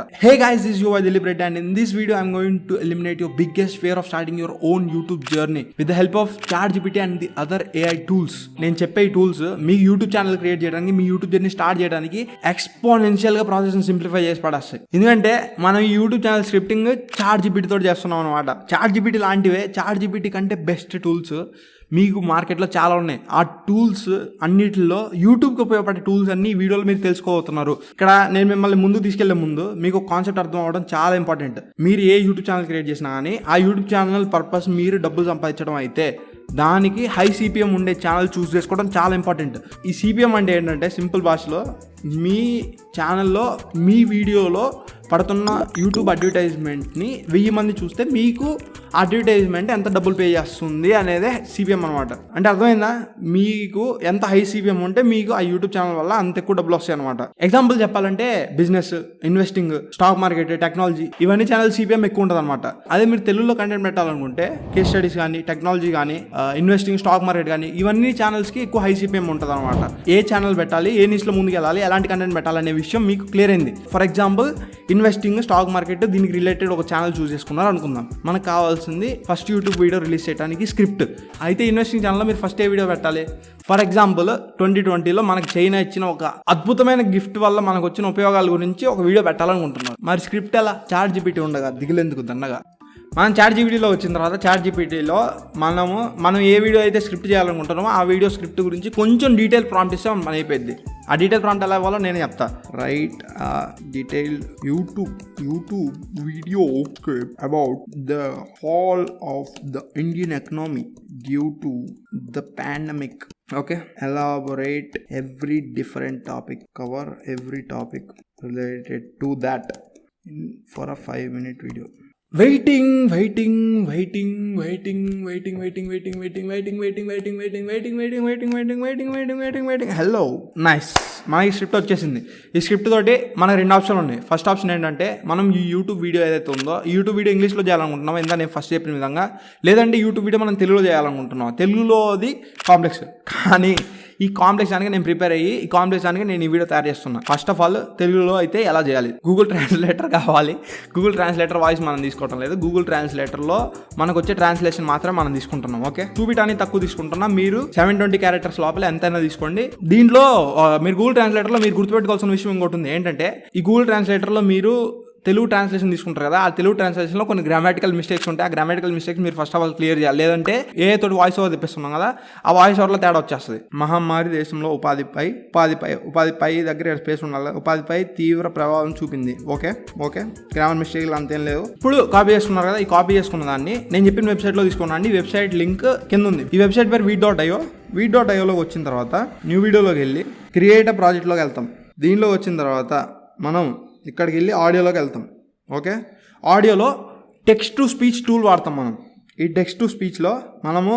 Hey guys, this is your Dileep, and in this video I'm going to eliminate your biggest fear of starting your own YouTube journey with the help of ChatGPT and the other AI tools. నేను చెప్పే ఈ tools మీ YouTube channel create చేయడానికి, మీ YouTube journey start చేయడానికి exponential గా process simplify చేసి పడేస్తాయి. ఎందుకంటే మనం ఈ యూట్యూబ్ ఛానల్ స్క్రిప్టింగ్ ChatGPT తోటి చేస్తున్నాం అనమాట. ChatGPT లాంటివే, ChatGPT కంటే బెస్ట్ టూల్స్ మీకు మార్కెట్లో చాలా ఉన్నాయి. ఆ టూల్స్ అన్నిటిలో యూట్యూబ్కి ఉపయోగపడే టూల్స్ అన్ని వీడియోలు మీరు తెలుసుకోబోతున్నారు. ఇక్కడ నేను మిమ్మల్ని ముందు తీసుకెళ్లే ముందు మీకు ఒక కాన్సెప్ట్ అర్థం అవ్వడం చాలా ఇంపార్టెంట్. మీరు ఏ యూట్యూబ్ ఛానల్ క్రియేట్ చేసినా కానీ ఆ యూట్యూబ్ ఛానల్ పర్పస్ మీరు డబ్బులు సంపాదించడం అయితే దానికి హై సిపిఎం ఉండే ఛానల్ చూస్ చేసుకోవడం చాలా ఇంపార్టెంట్. ఈ సిపిఎం అంటే ఏంటంటే సింపుల్ భాషలో మీ ఛానల్లో మీ వీడియోలో పడుతున్న యూట్యూబ్ అడ్వర్టైజ్మెంట్ని 1000 మంది చూస్తే మీకు అడ్వర్టైజ్మెంట్ ఎంత డబ్బులు పే చేస్తుంది అనేదే సిపిఎం అనమాట. అంటే అర్థమైందా? మీకు ఎంత హై సిపిఎం ఉంటే మీకు ఆ యూట్యూబ్ ఛానల్ వల్ల అంత ఎక్కువ డబ్బులు వస్తాయి అనమాట. ఎగ్జాంపుల్ చెప్పాలంటే business, investing, stock market, technology, ఇవన్నీ ఛానల్ సిపిఎం ఎక్కువ ఉంటుంది అనమాట. అదే మీరు తెలుగులో కంటెంట్ పెట్టాలనుకుంటే కేస్ స్టడీస్ కానీ, టెక్నాలజీ కానీ, ఇన్వెస్టింగ్, స్టాక్ మార్కెట్ కానీ ఇవన్నీ ఛానల్స్కి ఎక్కువ హై సిపిఎం ఉంటుంది అనమాట. ఏ ఛానల్ పెట్టాలి, ఏ నిష్లో ముందుకు వెళ్ళాలి, ఎలాంటి కంటెంట్ పెట్టాలనే విషయం మీకు క్లియర్ అయింది. For example investing, stock market, దీనికి రిలేటెడ్ ఒక ఛానల్ చూస్ చేసుకున్నారు అనుకుందాం. మనకు కావాల్సింది ఫస్ట్ యూట్యూబ్ వీడియో రిలీజ్ చేయడానికి స్క్రిప్ట్. అయితే ఇన్వెస్టింగ్ ఛానల్లో మీరు ఫస్ట్ ఏ వీడియో పెట్టాలి? ఫర్ ఎగ్జాంపుల్ 2020లో మనకి చైనా ఇచ్చిన ఒక అద్భుతమైన గిఫ్ట్ వల్ల మనకు వచ్చిన ఉపయోగాల గురించి ఒక వీడియో పెట్టాలనుకుంటున్నారు. మరి స్క్రిప్ట్ ఎలా? ChatGPT ఉండగా దిగులేందుకు దండగా. మనం ChatGPTలో వచ్చిన తర్వాత ChatGPTలో మనం ఏ వీడియో అయితే స్క్రిప్ట్ చేయాలనుకుంటున్నామో ఆ వీడియో స్క్రిప్ట్ గురించి కొంచెం డీటెయిల్ ప్రాంప్ట్ ఇస్తే మన అయిపోయింది. ఆ డీటెయిల్ ప్రాంప్ట్ ఎలా ఇవ్వాలో నేను చెప్తా. Right detailed YouTube video about the fall of the Indian economy due to the pandemic. Okay, elaborate every different topic, cover every topic related to that for a 5-minute video. Waiting. Hello, nice. మనకి script వచ్చేసింది. ఈ script తోటి మనకు 2 ఆప్షన్లు ఉన్నాయి. First option ఏంటంటే మనం ఈ యూట్యూబ్ వీడియో ఏదైతే ఉందో ఈ యూట్యూబ్ వీడియో ఇంగ్లీష్లో చేయాలనుకుంటున్నాం, ఇందా నేను ఫస్ట్ చెప్పిన విధంగా. లేదంటే యూట్యూబ్ వీడియో మనం తెలుగులో చేయాలనుకుంటున్నాం. తెలుగులో అది కాంప్లెక్స్, కానీ ఈ కాంప్లెక్స్ దానికి నేను ప్రిపేర్ అయ్యి ఈ కాంప్లెక్స్ దానికి నేను ఈ వీడియో తయారు చేస్తున్నా. ఫస్ట్ ఆఫ్ ఆల్ తెలుగులో అయితే ఎలా చేయాలి? గూగుల్ ట్రాన్స్లేటర్ కావాలి. గూగుల్ ట్రాన్స్లేటర్ వాయిస్ మనం తీసుకోవటం లేదు. గూగుల్ ట్రాన్స్లేటర్లో మనకు వచ్చే ట్రాన్స్లేషన్ మాత్రం మనం తీసుకుంటున్నాం. ఓకే, చూపించడానికి తక్కువ తీసుకుంటున్నాం. మీరు 720 క్యారెక్టర్స్ లోపల ఎంతైనా తీసుకోండి. దీంట్లో మీరు గూగుల్ ట్రాన్స్లేటర్లో మీరు గుర్తుపెట్టుకోవాల్సిన విషయం ఇంకోటి ఉంది. ఏంటంటే ఈ గూగుల్ ట్రాన్స్లేటర్లో మీరు తెలుగు ట్రాన్స్లేషన్ తీసుకుంటారు కదా, ఆ తెలుగు ట్రాన్స్లేషన్లో కొన్ని గ్రామాటికల్ మిస్టేక్స్ ఉంటాయి. ఆ గ్రామాటికల్ మిస్టేక్స్ మీరు ఫస్ట్ ఆఫ్ ఆల్ క్లియర్ చేయాలి. లేదంటే ఏ తోటి వాయిస్ ఓవర్ తెప్పిస్తున్నాం కదా, ఆ వాయిస్ ఓవర్లో తేడా వచ్చేస్తుంది. మహమ్మారి దేశంలో ఉపాధిపై దగ్గర స్పేస్ ఉండాలి. ఉపాధిపై తీవ్ర ప్రభావం చూపింది. ఓకే గ్రామర్ మిస్టేక్లు అంతేం లేదు. ఇప్పుడు కాపీ చేసుకున్నారు కదా, ఈ కాపీ చేసుకున్న దాన్ని నేను చెప్పిన వెబ్సైట్లో తీసుకున్నాను. ఈ వెబ్సైట్ లింక్ కింద ఉంది. ఈ వెబ్సైట్ పేరు Veed.ioలోకి వచ్చిన తర్వాత న్యూ వీడియోలోకి వెళ్ళి క్రియేట్ ప్రాజెక్ట్లోకి వెళ్తాం. దీనిలో వచ్చిన తర్వాత మనం ఇక్కడికి వెళ్ళి ఆడియోలోకి వెళ్తాం. ఓకే, ఆడియోలో టెక్స్ట్ టు స్పీచ్ టూల్ వాడతాం మనం. ఈ టెక్స్ట్ టు స్పీచ్లో మనము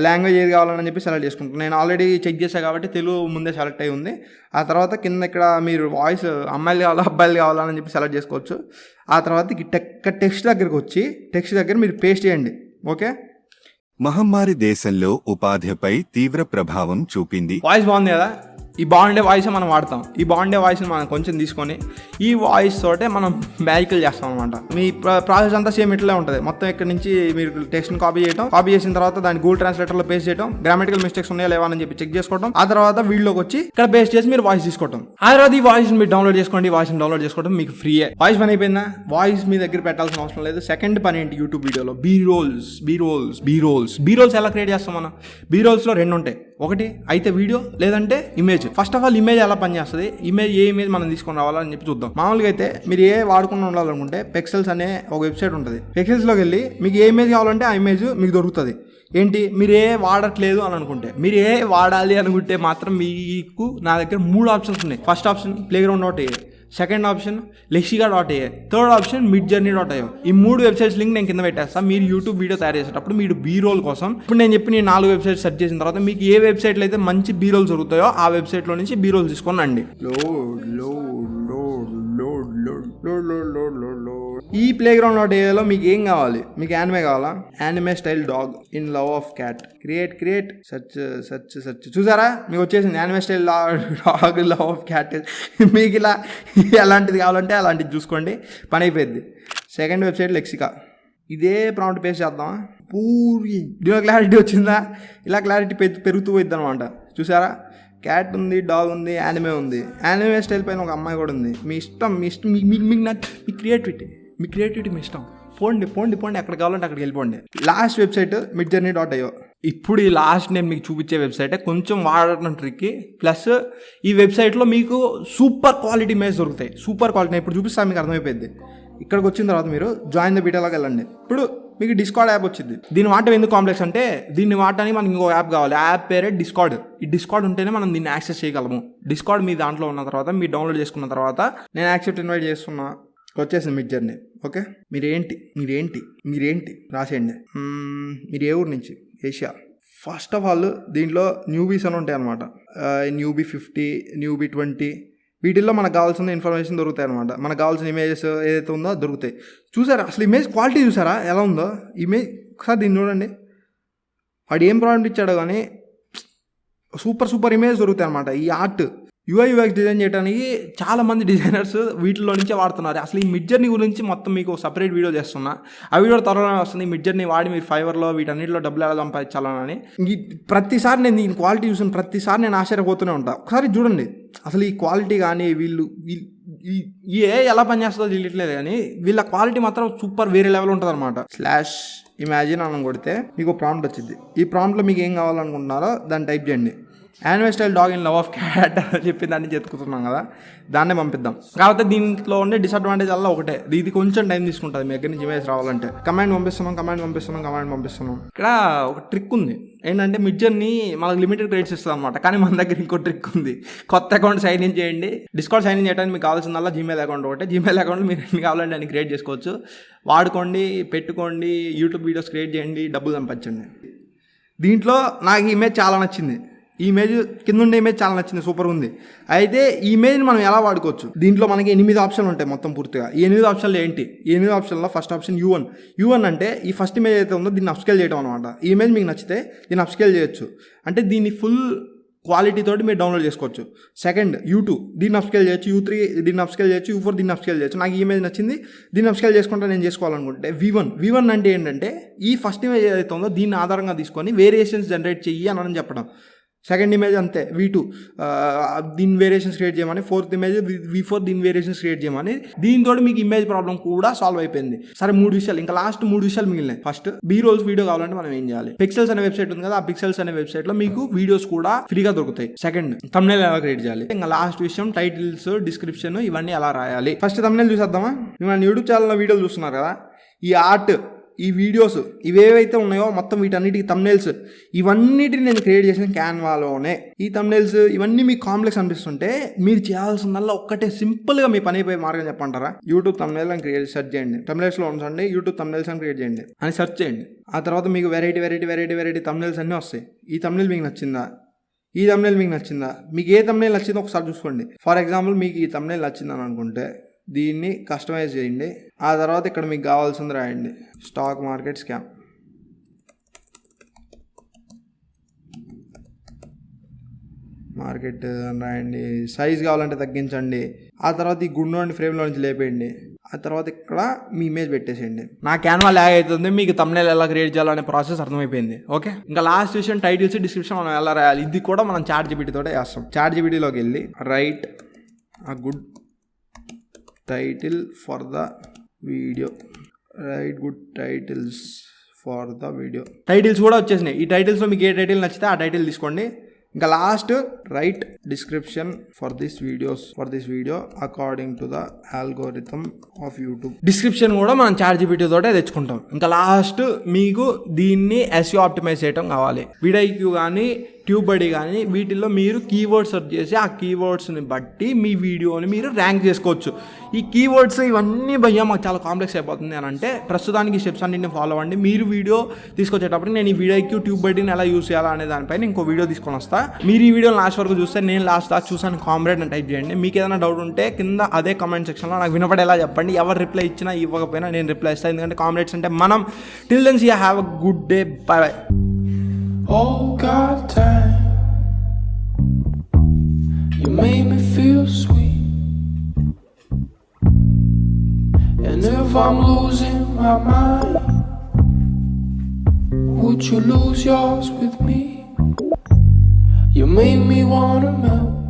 లాంగ్వేజ్ ఏది కావాలని చెప్పి సెలెక్ట్ చేసుకుంటాం. నేను ఆల్రెడీ చెక్ చేశాను కాబట్టి తెలుగు ముందే సెలెక్ట్ అయి ఉంది. ఆ తర్వాత కింద ఇక్కడ మీరు వాయిస్ అమ్మాయిలు కావాలా అబ్బాయిలు కావాలని చెప్పి సెలెక్ట్ చేసుకోవచ్చు. ఆ తర్వాత టెక్స్ట్ దగ్గరికి వచ్చి టెక్స్ట్ దగ్గర మీరు పేస్ట్ చేయండి. ఓకే, మహమ్మారి దేశంలో ఉపాధిపై తీవ్ర ప్రభావం చూపింది. వాయిస్ బాగుంది కదా, ఈ బాగుండే వాయిస్ మనం వాడతాం. ఈ బాగుండే వాయిస్ని మనం కొంచెం తీసుకొని ఈ వాయిస్ తోటే మనం మ్యాజికల్ చేస్తాం అనమాట. మీ ప్రాసెస్ అంతా సేమ్ ఇట్లే ఉంటుంది. మొత్తం ఇక్కడ నుంచి మీరు టెక్స్ట్ని కాపీ చేసిన తర్వాత దాన్ని గూగుల్ ట్రాన్స్లేటర్లో పేస్ట్ చేయడం, గ్రామాటికల్ మిస్టేక్స్ ఉన్నాయా లేవా అని చెప్పి చెక్ చేసుకోవడం. ఆ తర్వాత వీడియోకి వచ్చి ఇక్కడ పేస్ట్ చేసి మీరు వాయిస్ తీసుకోవడం. ఆ తర్వాత ఈ వాయిస్ని మీరు డౌన్లోడ్ చేసుకోండి. వాయిస్ని డౌన్లోడ్ చేసుకోవడం మీకు ఫ్రీయే. వాయిస్ పని అయిపోయిందా? వాయిస్ మీ దగ్గర పెట్టాల్సిన అవసరం లేదు. సెకండ్ పని ఏంటి? యూట్యూబ్ వీడియోలో బీరోల్స్ ఎలా క్రియేట్ చేస్తాం మనం? బీరోల్స్లో 2 ఉంటాయి. ఒకటి అయితే వీడియో, లేదంటే image. First of all image ఎలా పనిచేస్తుంది, ఏ ఇమేజ్ మనం తీసుకొని రావాలని చెప్పి చూద్దాం. మామూలుగా అయితే మీరు ఏ వాడుకుండా ఉండాలనుకుంటే పెక్సెల్స్ అనే ఒక వెబ్సైట్ ఉంటుంది. పెక్సెల్స్లోకి వెళ్ళి మీకు ఏ ఇమేజ్ కావాలంటే ఆ ఇమేజ్ మీకు దొరుకుతుంది. ఏంటి, మీరు ఏ వాడట్లేదు అని అనుకుంటే, మీరు ఏ వాడాలి అనుకుంటే మాత్రం మీకు నా దగ్గర 3 ఆప్షన్స్ ఉన్నాయి. First option playground AI, second option lexica.ai, third option midjourney.io. ఈ 3 వెబ్సైట్స్ లింక్ నేను కింద పెట్టేస్తాను. మీరు యూట్యూబ్ వీడియో తయారు చేసేటప్పుడు మీరు బీరోల్ కోసం ఇప్పుడు నేను చెప్పి నేను 4 వెబ్సైట్స్ సెర్చ్ చేసిన తర్వాత మీకు ఏ వెబ్సైట్లో అయితే మంచి బీరోల్ దొరుకుతాయో ఆ వెబ్సైట్లో నుంచి బీరోల్ తీసుకోనండి. ఈ ప్లేగ్రౌండ్.ఏలో మీకు ఏం కావాలి? మీకు యానిమే కావాలా? Anime style dog in love of cat. Create search చూసారా, మీకు వచ్చేసింది anime style dog love of cat. మీకు ఇలా ఎలాంటిది కావాలంటే అలాంటిది చూసుకోండి, పని అయిపోయింది. Second website Lexica. ఇదే ప్రాంప్ట్ పేస్ట్ చేద్దాం. పూరి దీనిలో క్లారిటీ వచ్చిందా? ఇలా క్లారిటీ పెరుగుతూ పోయిద్ది అనమాట. చూసారా, క్యాట్ ఉంది, డాగ్ ఉంది, యానిమే ఉంది. యానిమే స్టైల్ పైన ఒక అమ్మాయి కూడా ఉంది. మీ ఇష్టం, మీ క్రియేటివిటీ మీ ఇష్టం. పోండి ఎక్కడ కావాలంటే అక్కడికి వెళ్ళిపోండి. Last website midjourney.io. ఇప్పుడు ఈ లాస్ట్ నేను మీకు చూపించే వెబ్సైటే కొంచెం వాడటం ట్రిక్కి. ప్లస్ ఈ వెబ్సైట్లో మీకు సూపర్ క్వాలిటీ ఇమేజ్ దొరుకుతాయి. సూపర్ క్వాలిటీ ఇప్పుడు చూపిస్తాను, మీకు అర్థమైపోయింది. ఇక్కడికి వచ్చిన తర్వాత మీరు జాయిన్ ద బీటాలోకి వెళ్ళండి. ఇప్పుడు మీకు డిస్కార్డ్ యాప్ వచ్చింది. దీన్ని వాడటం ఎందుకు కాంప్లెక్స్ అంటే, దీన్ని వాడటానికి మనకి ఇంకో యాప్ కావాలి. ఆ యాప్ పేరే డిస్కార్డ్. ఈ డిస్కార్డ్ ఉంటేనే మనం దీన్ని యాక్సెస్ చేయగలము. డిస్కార్డ్ మీ దాంట్లో ఉన్న తర్వాత, మీరు డౌన్లోడ్ చేసుకున్న తర్వాత, నేను యాక్సెప్ట్ ఇన్వైట్ చేస్తున్నా, వచ్చేసింది మిడ్జర్నీ. ఓకే, మీరేంటి రాసేయండి. మీరు ఏ ఊరు నుంచి? ఏషియా. ఫస్ట్ ఆఫ్ ఆల్ దీంట్లో న్యూబీస్ అని ఉంటాయి అనమాట. న్యూబీ 50, న్యూబీ 20, వీటిల్లో మనకు కావాల్సిన ఇన్ఫర్మేషన్ దొరుకుతాయి అనమాట. మనకు కావాల్సిన ఇమేజెస్ ఏదైతే ఉందో దొరుకుతాయి. చూసారా అసలు ఇమేజ్ క్వాలిటీ చూసారా ఎలా ఉందో? ఇమేజ్ ఒకసారి దీన్ని చూడండి. వాడు ఏం ప్రాబ్లం ఇచ్చాడో కానీ సూపర్ ఇమేజ్ దొరుకుతాయి అనమాట. ఈ ఆర్ట్ UI UX డిజైన్ చేయడానికి చాలామంది డిజైనర్స్ వీటిలో నుంచే వాడుతున్నారు. అసలు ఈ మిడ్జర్నీ గురించి మొత్తం మీకు సపరేట్ వీడియో చేస్తున్నా. ఆ వీడియో త్వరలో వస్తుంది. మిడ్జర్నీ వాడి మీరు ఫైవర్లో వీటన్నిటిలో డబ్బులు ఎలా సంపాదించాలని. ప్రతిసారి నేను దీని క్వాలిటీ చూసిన ప్రతిసారి నేను ఆశ్చర్యపోతూనే ఉంటాను. ఒకసారి చూడండి అసలు ఈ క్వాలిటీ కానీ వీళ్ళు ఎలా పనిచేస్తుందో తెలియట్లేదు కానీ వీళ్ళ క్వాలిటీ మాత్రం సూపర్ వేరే లెవెల్ ఉంటుంది అనమాట. /imagine అని కొడితే మీకు ప్రాంప్ట్ వచ్చింది. ఈ ప్రాంప్ట్లో మీకు ఏం కావాలనుకుంటున్నారో దాన్ని టైప్ చేయండి. Anime style dog in love of cat అని చెప్పి దాన్ని చెప్పుకుంటున్నాం కదా, దాన్నే పంపిద్దాం. కాకపోతే దీంట్లో ఉండే డిసడ్వాంటేజ్ అలా ఒకటే, ఇది కొంచెం టైం తీసుకుంటుంది మీ దగ్గర నుంచి ఇమేజ్ రావాలంటే. కమాండ్ పంపిస్తున్నాం. ఇక్కడ ఒక ట్రిక్ ఉంది ఏంటంటే, మిడ్జర్నీ మనకు లిమిటెడ్ క్రెడిట్స్ ఇస్తుంది అనమాట. కానీ మన దగ్గర ఇంకో ట్రిక్ ఉంది. కొత్త అకౌంట్ సైన్ ఇన్ చేయండి. డిస్కార్డ్ సైన్ ఇన్ చేయడానికి మీకు కావాల్సిందల్లా జీమెయిల్ అకౌంట్ ఒకటే. జీమెయిల్ అకౌంట్ మీరు ఎన్ని కావాలంటే అని క్రియేట్ చేసుకోవచ్చు. వాడుకోండి, పెట్టుకోండి, యూట్యూబ్ వీడియోస్ క్రియేట్ చేయండి, డబ్బులు సంపాదించండి. దీంట్లో నాకు ఈ ఇమేజ్ చాలా నచ్చింది. ఈ ఇమేజ్ కింద ఉండే ఇమేజ్ చాలా నచ్చింది, సూపర్ ఉంది. అయితే ఈ ఇమేజ్ని మనం ఎలా వాడుకోవచ్చు? దీంట్లో మనకి 8 ఆప్షన్లు ఉంటాయి మొత్తం పూర్తిగా. ఈ 8 ఆప్షన్లు ఏంటి? ఈ 8 ఆప్షన్లో ఫస్ట్ ఆప్షన్ U1 అంటే ఈ ఫస్ట్ ఇమేజ్ అయితే ఉందో దీన్ని అప్స్కేల్ చేయడం అనమాట. ఈ ఇమేజ్ మీకు నచ్చితే దీన్ని అప్స్కేల్ చేయొచ్చు, అంటే దీన్ని ఫుల్ క్వాలిటీ తోటి మీరు డౌన్లోడ్ చేసుకోవచ్చు. సెకండ్ U2, దీన్ని అప్స్కేల్ చేయొచ్చు. U3 దీన్ని అప్స్కేల్ చేయొచ్చు. U4 దీన్ని అప్స్కేల్ చేయొచ్చు. నాకు ఈ ఇమేజ్ నచ్చింది, దీన్ని అప్స్కేల్ చేసుకుంటే నేను చేసుకోవాలనుకుంటే V1 అంటే ఏంటంటే ఈ ఫస్ట్ ఇమేజ్ ఏదైతే ఉందో దీన్ని ఆధారంగా తీసుకొని వేరియేషన్స్ జనరేట్ చెయ్యి అని చెప్పడం. సెకండ్ ఇమేజ్ అంతే V2, దీని వేరియేషన్స్ క్రియేట్ చేయమని. ఫోర్త్ ఇమేజ్ V4, దీని వేరియేషన్స్ క్రియేట్ చేయమని. దీంతో మీకు ఇమేజ్ ప్రాబ్లం కూడా సాల్వ్ అయిపోయింది. సరే 3 విషయాలు, ఇంకా లాస్ట్ 3 విషయాలు మిగిలినాయి. ఫస్ట్ B-rolls వీడియో కావాలంటే మనం ఏం చేయాలి? పిక్సెల్స్ అనే వెబ్సైట్ ఉంది కదా, ఆ పిక్సెల్స్ అనే వెబ్సైట్ లో మీకు వీడియోస్ కూడా ఫ్రీగా దొరుకుతాయి. సెకండ్ థంబ్నెయిల్ ఎలా క్రియేట్ చేయాలి. ఇంకా లాస్ట్ విషయం టైటిల్స్, డిస్క్రిప్షన్ ఇవన్నీ ఎలా రాయాలి. ఫస్ట్ థంబ్నెయిల్ చూసేద్దామా? మన యూట్యూబ్ ఛానల్లో వీడియోలు చూస్తున్నారు కదా, ఈ ఆర్ట్, ఈ వీడియోస్ ఇవేవైతే ఉన్నాయో మొత్తం వీటన్నిటికి థంబ్నెయిల్స్ ఇవన్నిటిని నేను క్రియేట్ చేసిన క్యాన్వాలోనే. ఈ థంబ్నెయిల్స్ ఇవన్నీ మీకు కాంప్లెక్స్ అనిపిస్తుంటే మీరు చేయాల్సిందల్లా ఒక్కటే సింపుల్గా మీ పని అయిపోయే మార్గం చెప్పంటారా? యూట్యూబ్ థంబ్నెయిల్ అని క్రియేట్ సెర్చ్ చేయండి. థంబ్నెయిల్స్లో ఉంచండి యూట్యూబ్ థంబ్నెయిల్స్ అని క్రియేట్ చేయండి అని సెర్చ్ చేయండి. ఆ తర్వాత మీకు వెరైటీ థంబ్నెయిల్స్ అన్నీ వస్తాయి. ఈ థంబ్నెయిల్ మీకు నచ్చిందా? ఈ థంబ్నెయిల్ మీకు నచ్చిందా? మీకు ఏ థంబ్నెయిల్ నచ్చిందో ఒకసారి చూసుకోండి. ఫర్ ఎగ్జాంపుల్ మీకు ఈ థంబ్నెయిల్ నచ్చిందని అనుకుంటే దీన్ని కస్టమైజ్ చేయండి. ఆ తర్వాత ఇక్కడ మీకు కావాల్సింది రాయండి, స్టాక్ మార్కెట్ స్కామ్. మార్కెట్ రాయండి. సైజ్ కావాలంటే తగ్గించండి. ఆ తర్వాత ఈ గుండు ఫ్రేమ్లో నుంచి లేపేయండి. ఆ తర్వాత ఇక్కడ మీ ఇమేజ్ పెట్టేసేయండి. నా క్యాన్వా ల్యాగ్ అవుతుంది, మీకు థంబ్నెయిల్ ఎలా క్రియేట్ చేయాలనే ప్రాసెస్ అర్థమైపోయింది. ఓకే, ఇంకా లాస్ట్ విషయం టైటిల్స్, డిస్క్రిప్షన్ మనం ఎలా రాయాలి. ఇది కూడా మనం ChatGPT తోటే చేస్తాం. ChatGPTలోకి వెళ్ళి right a good title for the video, write good titles for the video. Titles కూడా వచ్చేసినాయి. ఈ టైటిల్స్లో మీకు ఏ టైటిల్ నచ్చితే ఆ టైటిల్ తీసుకోండి. ఇంకా last right description for this video according to the algorithm of YouTube. Description కూడా మనం ChatGPT తోటే తెచ్చుకుంటాం. ఇంకా లాస్ట్ మీకు దీన్ని SEO ఆప్టిమైజ్ చేయడం కావాలి. వీడియో కానీ ట్యూబడి కానీ వీటిల్లో మీరు కీవర్డ్స్ సెర్చ్ చేసి ఆ కీవర్డ్స్ని బట్టి మీ వీడియోని మీరు ర్యాంక్ చేసుకోవచ్చు. ఈ కీవర్డ్స్ ఇవన్నీ భయ్యా మాకు చాలా కాంప్లెక్స్ అయిపోతుంది అని అంటే ప్రస్తుతానికి ఈ స్టెప్స్ అన్నింటిని ఫాలో అవ్వండి. మీరు వీడియో తీసుకొచ్చేటప్పుడు నేను ఈ వీడియోకి ట్యూబడిని ఎలా యూస్ చేయాలా అనే దానిపైన ఇంకో వీడియో తీసుకొని వస్తా. మీరు ఈ వీడియో లాస్ట్ వరకు చూస్తే నేను లాస్ట్ దాకా చూసాను కామ్రేడ్ అని టైప్ చేయండి. మీకు ఏదైనా డౌట్ ఉంటే కింద అదే కామెంట్ సెక్షన్లో నాకు వినపడేలా చెప్పండి. ఎవరు రిప్లై ఇచ్చినా ఇవ్వకపోయినా నేను రిప్లై ఇస్తాను, ఎందుకంటే కామ్రేడ్స్ అంటే మనం. Till then see you have a good day, bye bye. Oh God, time you made me feel sweet. if I'm losing my mind? Would you lose yours with me? You make me wanna melt.